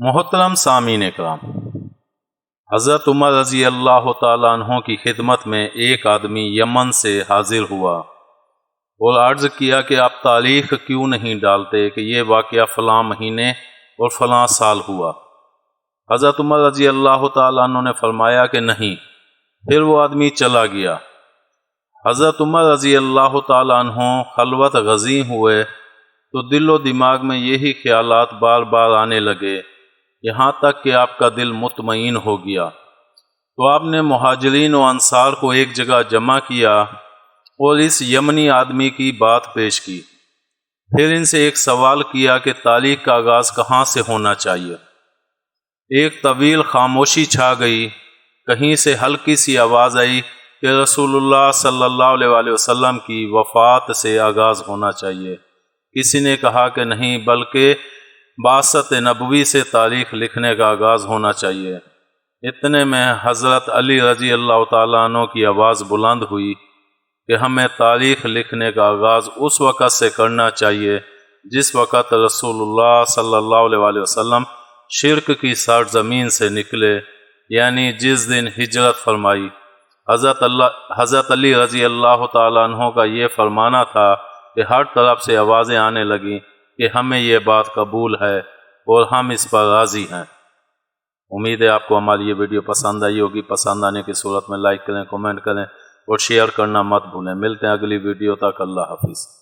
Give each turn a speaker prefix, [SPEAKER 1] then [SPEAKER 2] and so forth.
[SPEAKER 1] محترم سامعین کرام، حضرت عمر رضی اللہ تعالیٰ عنہ کی خدمت میں ایک آدمی یمن سے حاضر ہوا اور عرض کیا کہ آپ تاریخ کیوں نہیں ڈالتے کہ یہ واقعہ فلاں مہینے اور فلاں سال ہوا۔ حضرت عمر رضی اللہ تعالیٰ عنہ نے فرمایا کہ نہیں۔ پھر وہ آدمی چلا گیا۔ حضرت عمر رضی اللہ تعالیٰ عنہ خلوت غزی ہوئے تو دل و دماغ میں یہی خیالات بار بار آنے لگے، یہاں تک کہ آپ کا دل مطمئن ہو گیا۔ تو آپ نے مہاجرین و انصار کو ایک جگہ جمع کیا اور اس یمنی آدمی کی بات پیش کی۔ پھر ان سے ایک سوال کیا کہ تاریخ کا آغاز کہاں سے ہونا چاہیے۔ ایک طویل خاموشی چھا گئی۔ کہیں سے ہلکی سی آواز آئی کہ رسول اللہ صلی اللہ علیہ وآلہ وسلم کی وفات سے آغاز ہونا چاہیے۔ کسی نے کہا کہ نہیں، بلکہ بعثت نبوی سے تاریخ لکھنے کا آغاز ہونا چاہیے۔ اتنے میں حضرت علی رضی اللہ تعالیٰ عنہ کی آواز بلند ہوئی کہ ہمیں تاریخ لکھنے کا آغاز اس وقت سے کرنا چاہیے جس وقت رسول اللہ صلی اللہ علیہ وآلہ وسلم شرک کی سرزمین سے نکلے، یعنی جس دن ہجرت فرمائی۔ حضرت علی رضی اللہ تعالیٰ عنہ کا یہ فرمانا تھا کہ ہر طرف سے آوازیں آنے لگیں کہ ہمیں یہ بات قبول ہے اور ہم اس پر راضی ہیں۔ امید ہے آپ کو ہماری یہ ویڈیو پسند آئی ہوگی۔ پسند آنے کی صورت میں لائک کریں، کمنٹ کریں اور شیئر کرنا مت بھولیں۔ ملتے ہیں اگلی ویڈیو تک۔ اللہ حافظ۔